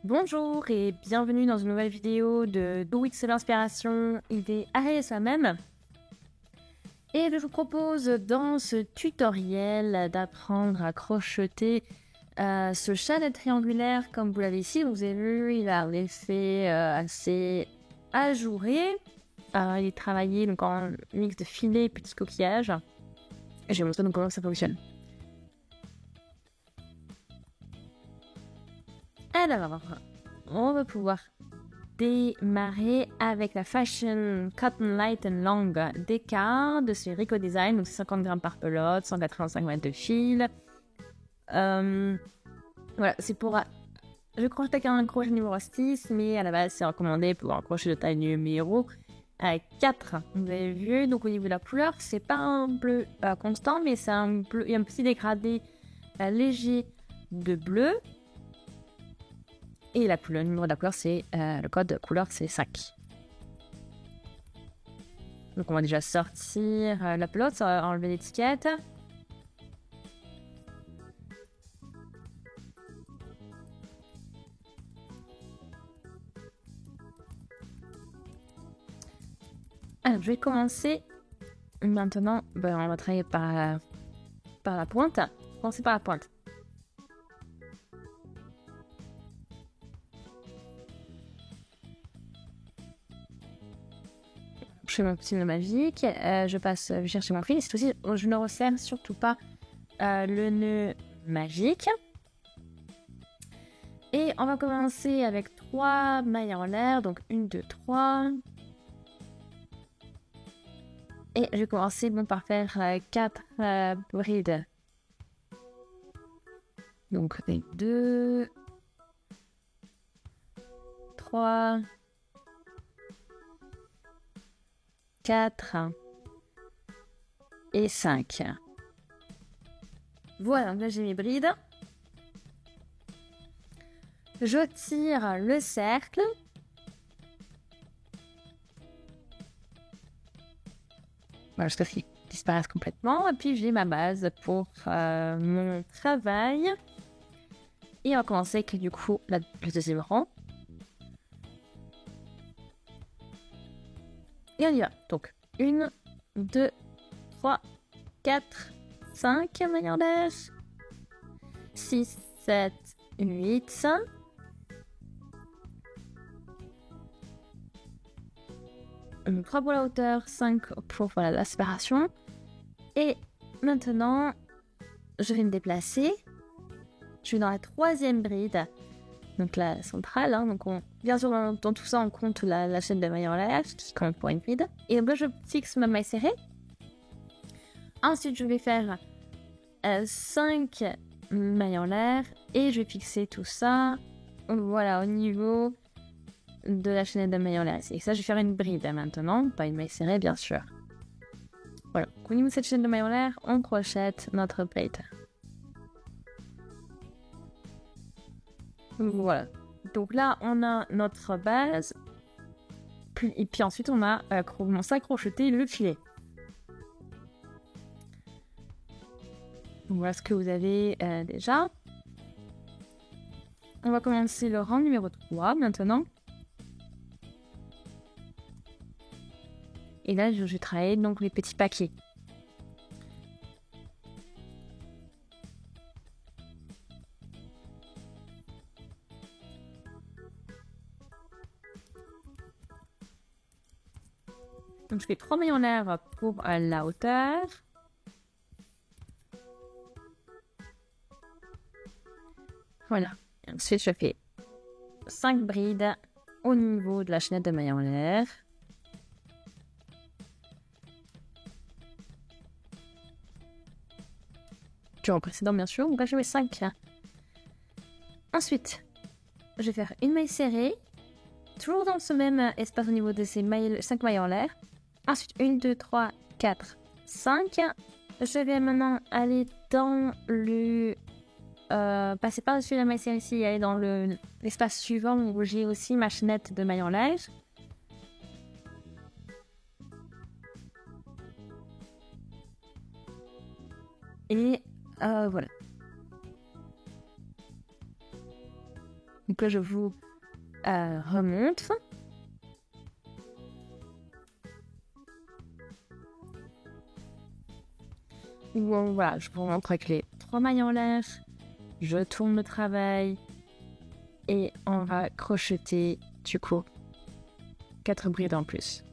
Bonjour et bienvenue dans une nouvelle vidéo de Do It, c'est l'inspiration, idée à soi-même. Et je vous propose dans ce tutoriel d'apprendre à crocheter ce chalet triangulaire comme vous l'avez ici. Vous avez vu, il a l'effet assez ajouré. Il est travaillé donc, en mix de filet et petits coquillages. Et je vais vous montrer donc comment ça fonctionne. Alors, on va pouvoir démarrer avec la Fashion Cotton Light and Long d'écart de chez Rico Design. Donc, c'est 50 grammes par pelote, 185 mètres de fil. Voilà, c'est pour... Je crochet avec un crochet numéro 6, mais à la base, c'est recommandé pour un crochet de taille numéro 4. Vous avez vu, donc au niveau de la couleur, c'est pas un bleu constant, mais c'est un bleu, il y a un petit dégradé léger de bleu. Et le numéro de la couleur, c'est le code de couleur, c'est 5. Donc on va déjà sortir la pelote, enlever l'étiquette. Alors je vais commencer maintenant. On va travailler par la pointe. Commencer par la pointe. Je fais mon petit nœud magique, je passe chercher mon fil. Cette fois-ci, je ne resserre surtout pas le nœud magique. Et on va commencer avec 3 mailles en l'air, donc 1, 2, 3. Et je vais commencer par faire 4 brides. Donc 2, 3, 4 et 5. Voilà, donc là j'ai mes brides. Je tire le cercle. Voilà, jusqu'à ce qu'il disparaisse complètement. Et puis j'ai ma base pour mon travail. Et on va commencer avec du coup le deuxième rang. Et on y va. Donc 1, 2, 3, 4, 5 mailles en l'air. 6, 7, 8. Donc 3 pour la hauteur, 5 pour la séparation. Et maintenant, je vais me déplacer. Je suis dans la 3e bride, donc la centrale. Donc bien sûr, dans tout ça, on compte la chaîne de mailles en l'air, qui compte pour une bride. Et donc là, je fixe ma maille serrée. Ensuite, je vais faire 5 mailles en l'air et je vais fixer tout ça, voilà, au niveau de la chaînette de mailles en l'air. Et ça, je vais faire une bride maintenant, pas une maille serrée, bien sûr. Voilà, au niveau de cette chaîne de mailles en l'air, on crochette notre plate. Voilà. Donc là, on a notre base. Et puis ensuite, on a commencé à crocheter le filet. Donc voilà ce que vous avez déjà. On va commencer le rang numéro 3 maintenant. Et là, je vais travailler donc les petits paquets. Donc je fais 3 mailles en l'air pour la hauteur. Voilà. Et ensuite, je fais 5 brides au niveau de la chaînette de mailles en l'air. Toujours précédent, bien sûr. Donc là, je mets 5. Ensuite, je vais faire une maille serrée. Toujours dans ce même espace au niveau de ces 5 mailles en l'air. Ensuite, 1, 2, 3, 4, 5. Je vais maintenant aller dans le... passer par-dessus la maille serrée ici et aller dans l'espace suivant où j'ai aussi ma chaînette de mailles en l'air. Et voilà. Donc là, je vous remontre. Voilà, je vous montre avec les 3 mailles en l'air. Je tourne le travail et on va crocheter du coup 4 brides en plus.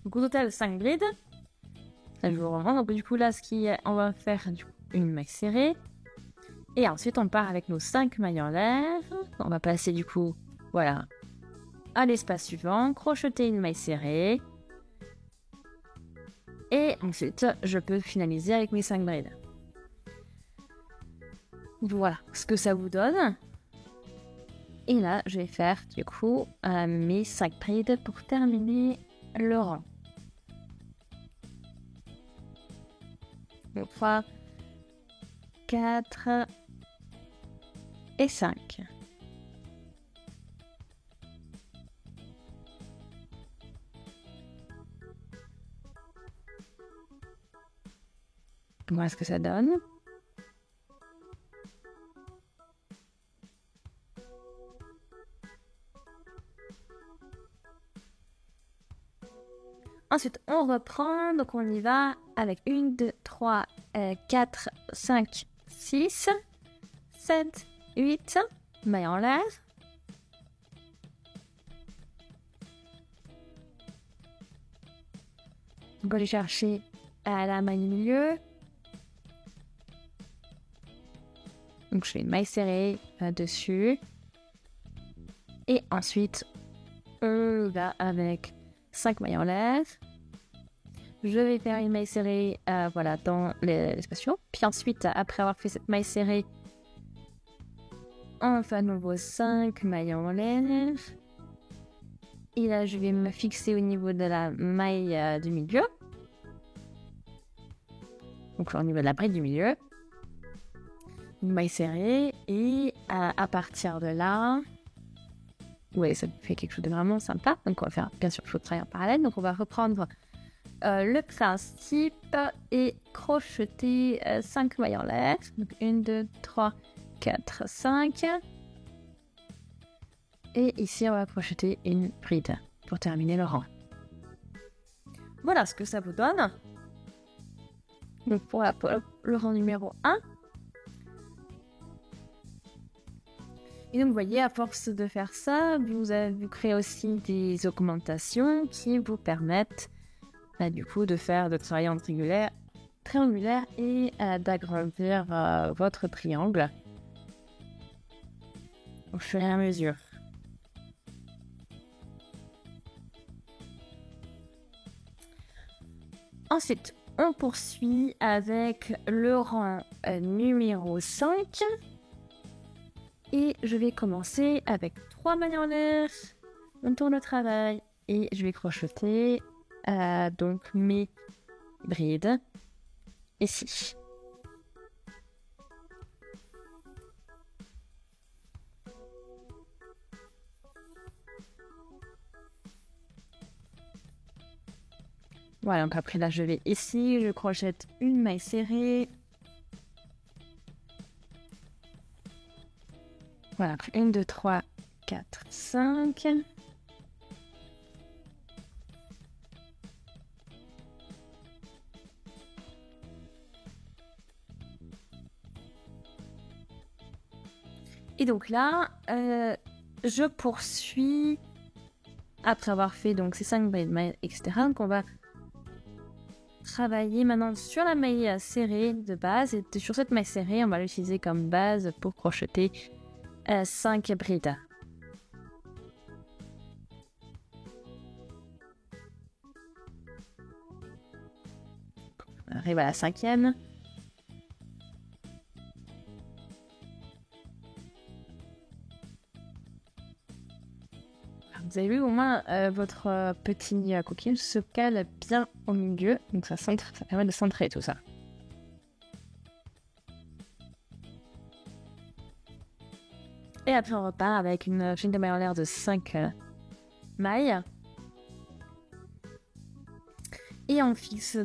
Donc au total 5 brides. Ça, je vous remontre. Donc du coup là, on va faire une maille serrée. Et ensuite on part avec nos 5 mailles en l'air. On va passer du coup, voilà, à l'espace suivant, crocheter une maille serrée. Et ensuite, je peux finaliser avec mes 5 brides. Voilà ce que ça vous donne. Et là, je vais faire du coup mes 5 brides pour terminer le rang. Donc 3, 4 et 5. Voilà ce que ça donne. Ensuite, on reprend. Donc, on y va avec 1, 2, 3, 4, 5, 6, 7, 8. Maille en l'air. Donc, on va aller chercher la maille du milieu. Donc, je fais une maille serrée dessus. Et ensuite, on va avec 5 mailles en l'air. Je vais faire une maille serrée voilà, dans l'espace suivant. Puis ensuite, après avoir fait cette maille serrée, on fait à nouveau 5 mailles en l'air. Et là, je vais me fixer au niveau de la maille du milieu. Donc, au niveau de la bride du milieu. Une maille serrée. Et à partir de là, ouais, ça fait quelque chose de vraiment sympa. Donc, on va faire, bien sûr, il faut travailler en parallèle. Donc, on va reprendre le principe et crocheter 5 mailles en l'air. Donc, 1, 2, 3, 4, 5. Et ici, on va crocheter une bride pour terminer le rang. Voilà ce que ça vous donne. Donc, pour le rang numéro 1. Et donc, vous voyez, à force de faire ça, vous créez aussi des augmentations qui vous permettent, du coup, de travailler en triangulaire et d'agrandir votre triangle au fur et à mesure. Ensuite, on poursuit avec le rang numéro 5. Et je vais commencer avec 3 mailles en l'air. On tourne le travail et je vais crocheter donc mes brides ici. Voilà, donc après là je vais ici, je crochète une maille serrée. Voilà, 1, 2, 3, 4, 5. Et donc là, je poursuis après avoir fait donc ces 5 brides, etc. Donc on va travailler maintenant sur la maille serrée de base. Et sur cette maille serrée, on va l'utiliser comme base pour crocheter 5 brides. On arrive à la 5e. Vous avez vu au moins votre petit coquille se cale bien au milieu, donc ça permet de centrer tout ça. Et après on repart avec une chaîne de mailles en l'air de 5 mailles. Et on fixe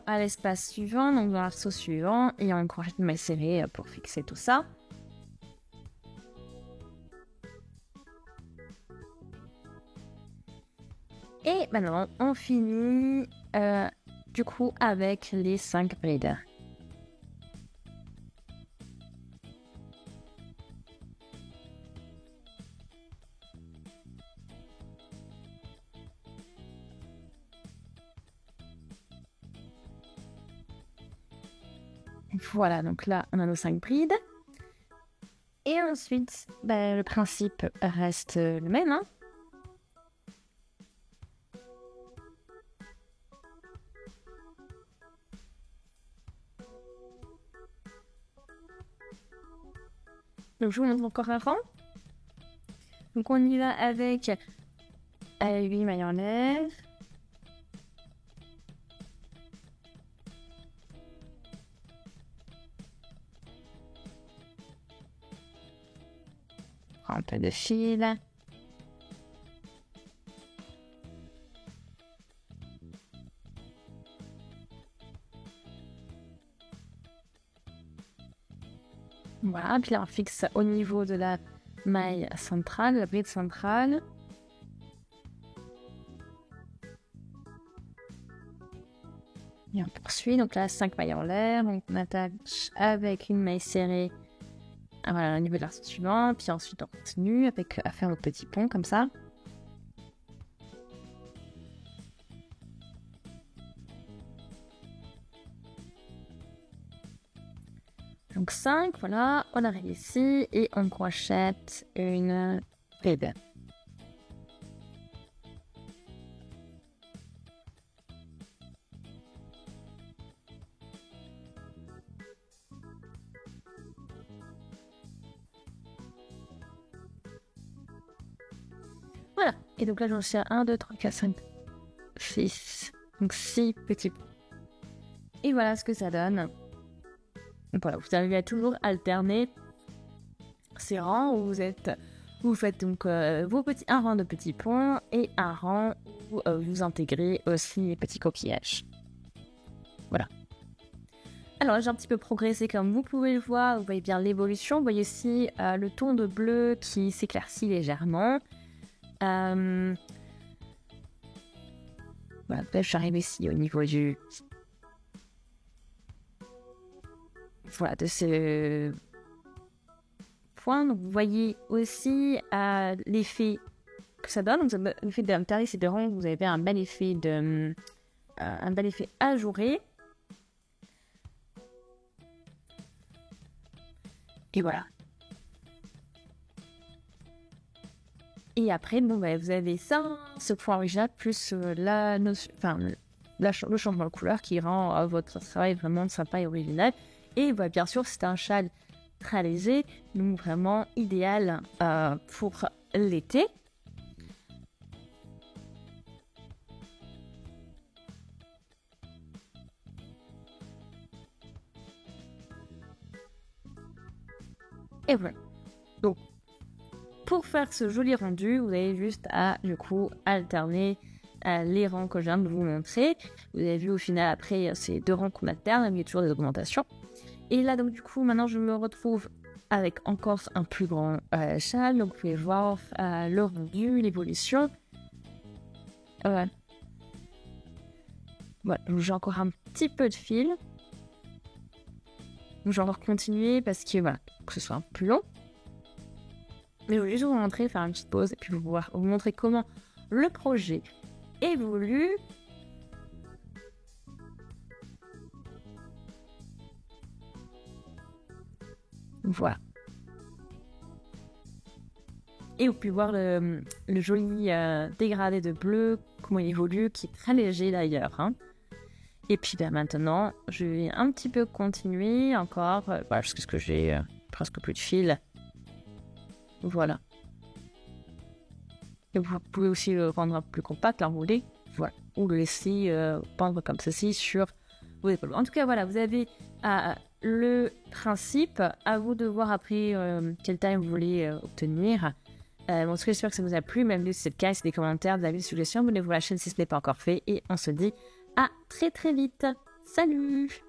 à l'espace suivant, donc dans l'arceau suivant, et on crochet de maille serrée pour fixer tout ça. Et maintenant, on finit du coup avec les 5 brides. Voilà, donc là, on a nos 5 brides. Et ensuite, le principe reste le même. Hein. Donc, je vous montre encore un rang. Donc, on y va avec 8 mailles en l'air. Un peu de fil. Voilà, puis là on fixe au niveau de la maille centrale, la bride centrale. Et on poursuit, donc là 5 mailles en l'air, donc on attache avec une maille serrée. Voilà, au niveau de l'arceau suivant, puis ensuite on continue à faire notre petit pont comme ça. Donc 5, voilà, on arrive ici et on crochette une bride. Voilà, et donc là j'en suis à 1, 2, 3, 4, 5, 6, donc 6 petits points. Et voilà ce que ça donne. Voilà, vous arrivez à toujours alterner ces rangs où vous faites donc un rang de petits ponts et un rang où vous intégrez aussi les petits coquillages. Voilà. Alors j'ai un petit peu progressé comme vous pouvez le voir, vous voyez bien l'évolution, vous voyez aussi le ton de bleu qui s'éclaircit légèrement. Voilà, je suis arrivée ici au niveau du... Voilà, de ce point. Donc, vous voyez aussi l'effet que ça donne. Donc, l'effet d'intérieur, c'est de rendre, vous avez un bel effet ajouré. Et voilà. Et après, vous avez ça, ce point original, plus le changement de couleur qui rend votre travail vraiment sympa et original. Et bien sûr, c'est un châle très léger, donc vraiment idéal pour l'été. Et voilà. Donc, pour faire ce joli rendu, vous avez juste à, du coup, alterner les rangs que je viens de vous montrer. Vous avez vu au final, après, ces 2 rangs qu'on alterne, il y a toujours des augmentations. Et là, donc, du coup, maintenant, je me retrouve avec encore un plus grand châle. Donc, vous pouvez voir le rendu, l'évolution. Voilà, j'ai encore un petit peu de fil. Donc, je vais encore continuer parce que, voilà, que ce soit un peu plus long. Mais je voulais juste vous montrer, faire une petite pause et puis vous montrer comment le projet évolue. Voilà. Et vous pouvez voir le joli dégradé de bleu, comment il évolue, qui est très léger d'ailleurs. Hein. Et puis maintenant, je vais un petit peu continuer encore, parce que j'ai presque plus de fil. Voilà. Et vous pouvez aussi le rendre un peu plus compact, l'enrouler. Voilà. Ou le laisser pendre comme ceci sur vos épaules. En tout cas, voilà, vous avez le principe. À vous de voir après quelle taille vous voulez obtenir. En tout cas, j'espère que ça vous a plu. Même si c'est le cas, c'est des commentaires, des avis, des suggestions. Abonnez-vous à la chaîne si ce n'est pas encore fait. Et on se dit à très très vite. Salut!